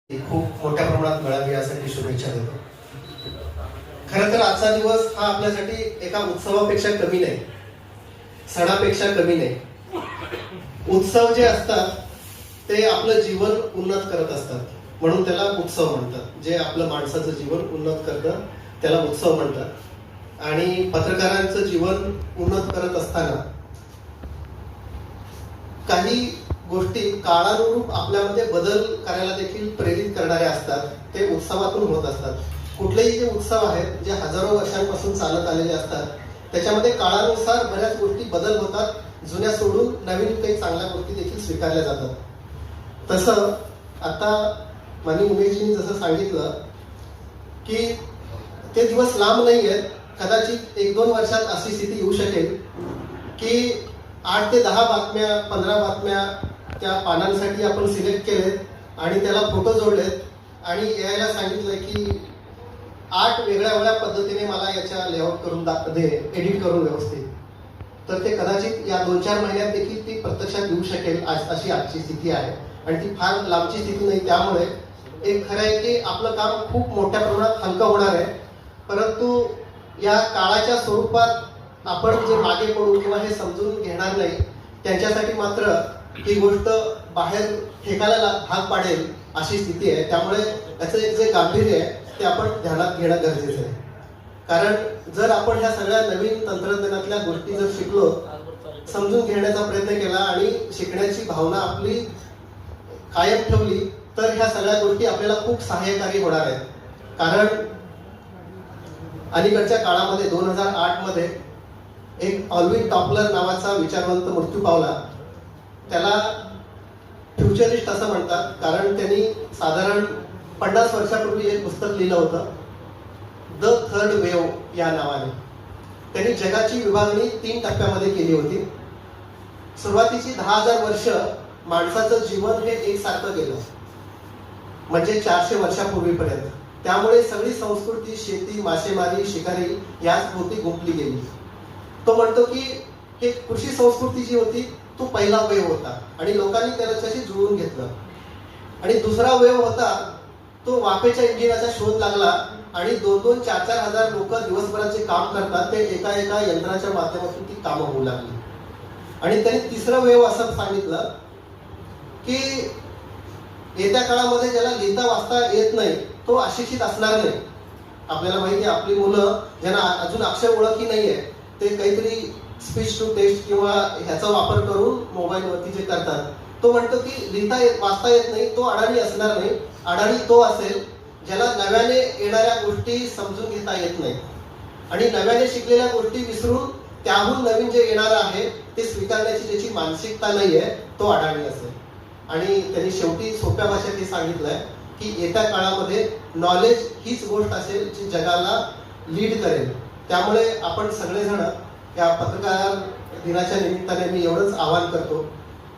खूप मोठ्या प्रमाणात मिळावी यासाठी शुभेच्छा देतो. खरं तर आजचा दिवस हा आपल्यासाठी एका उत्सवापेक्षा कमी नाही, सणापेक्षा कमी नाही. उत्सव जे असतात ते आपलं जीवन उन्नत करत असतात, म्हणून त्याला उत्सव म्हणतात. जे आपलं माणसाचं जीवन उन्नत करतं त्याला उत्सव म्हणतात. आणि पत्रकारांचं जीवन उन्नत करत असताना काही गोष्टी काळानुरूप आपल्यामध्ये बदल करायला देखील प्रेरित करणारे असतात. ते उत्सवातून होत असतात. कुठलेही जे उत्सव आहेत जे हजारो वर्षांपासून चालत आलेले असतात त्याच्यामध्ये काळानुसार बऱ्याच गोष्टी बदल होतात. जुन्या सोडून नवीन काही चांगल्या गोष्टी देखील स्वीकारल्या जातात. तसं आता माननीय उमेशजींनी जसं सांगितलं की ते दिवस लांब नाही आहेत. कदाचित 1-2 वर्षात अशी स्थिती येऊ शकेल की 8 ते 10 बातम्या 15 बातम्या त्या पानांसाठी आपण सिलेक्ट केलेत आणि त्याला फोटो जोडलेत आणि यायला सांगितलंय की 8 वेगळ्या पद्धतीने मला याच्या लेआउट करून दे, एडिट करून व्यवस्थित. तर ते कदाचित या 2-4 महिन्यात देखील ती प्रत्यक्षात येऊ शकेल अशी आजची स्थिती आहे. आणि ती फार लांबची स्थिती नाही. त्यामुळे एक खरं आहे की आपलं काम खूप मोठ्या प्रमाणात हलकं होणार आहे. परंतु या काळाच्या स्वरूपात आपण जे मागे पडू किंवा हे समजून घेणार नाही त्यांच्यासाठी मात्र ही गोष्ट बाहेर फेकायला भाग पाडेल अशी स्थिती आहे. त्यामुळे त्याचं एक जे गांभीर्य आहे ते आपण ध्यानात घेणं गरजेचं आहे. कारण जर आपण ह्या सगळ्या नवीन तंत्रज्ञानातल्या गोष्टी जर शिकलो, समजून घेण्याचा प्रयत्न केला आणि शिकण्याची भावना आपली कायम ठेवली तर ह्या सगळ्या गोष्टी आपल्याला खूप सहाय्यकारी होणार आहेत. कारण अलीकडच्या काळामध्ये 2008 मध्ये एक ऑल्विन टॉपलर नावाचा विचारवंत मृत्यू पावला. त्याला फ्युचरिस्ट असं म्हणतात कारण त्यांनी साधारण 50 वर्षापूर्वी एक पुस्तक लिहिलं होतं, द थर्ड वेव्ह या नावाने. त्यांनी जगाची विभागणी 3 टप्प्यामध्ये केली होती. सुरुवातीची 10,000 वर्ष माणसाचं जीवन हे एकसारखं गेलं, म्हणजे 400 वर्षापूर्वीपर्यंत. त्यामुळे सगळी संस्कृती, शेती, मासेमारी, शिकारी याच भोवती गुंफली गेली. तो म्हणतो की हे कृषी संस्कृती जी होती तो पहिला वेव होता आणि लोकांनी त्याच्याशी जुळवून घेतलं. आणि दुसरा वेव होता तो वाफेच्या इंजिनाचा शोध लागला आणि 2-2, 4-4 हजार लोक दिवसभरात जे काम करतात ते एका यंत्राच्या माध्यमातून ती कामं होऊ लागली. आणि त्यांनी तिसरं वेव असं सांगितलं की येत्या काळामध्ये ज्याला लिहिता वाचता येत नाही तो अशिक्षित असणार नाही. आपल्याला माहिती आहे आपली मुलं ज्यांना अजून अक्षर ओळखी नाहीये ते काहीतरी स्पीच टू टेक्स्ट किंवा ह्याचा वापर करून मोबाईलवरती जे करतात. तो म्हणतो की लिहिता वाचता येत नाही तो अडाणी असणार नाही. अडाणी तो असेल ज्याला नव्याने येणाऱ्या गोष्टी समजून घेता येत नाही आणि नव्याने शिकलेल्या गोष्टी विसरून त्याहून नवीन जे येणार आहे ते स्वीकारण्याची ज्याची मानसिकता नाहीये तो अडाणी असेल. आणि त्यांनी शेवटी सोप्या भाषेत हे सांगितलंय की येत्या काळामध्ये नॉलेज हीच गोष्ट असेल जी जगाला लीड करेल. त्यामुळे आपण सगळेजण या पत्रकार दिनाच्या निमित्ताने मी एवढंच आवाहन करतो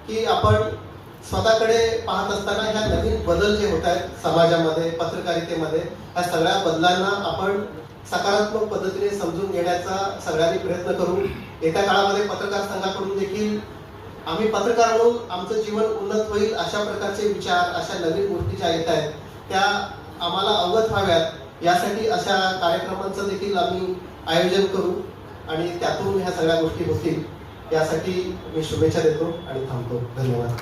की आपण स्वतःकडे पाहत असताना ह्या नवीन बदल जे होत आहेत समाजामध्ये, पत्रकारितेमध्ये, या सगळ्या बदलांना आपण सकारात्मक पद्धतीने समजून घेण्याचा सगळ्यांनी प्रयत्न करू. येत्या काळामध्ये पत्रकार संघाकडून देखील आम्ही पत्रकार म्हणून आमचं जीवन उन्नत होईल अशा प्रकारचे विचार, अशा नवीन गोष्टी ज्या येत आहेत त्या आम्हाला अवगत व्हाव्यात यासाठी अशा कार्यक्रमांचं देखील आम्ही आयोजन करू आणि त्यातून ह्या सगळ्या गोष्टी होतील यासाठी मी शुभेच्छा देतो आणि थांबतो. धन्यवाद.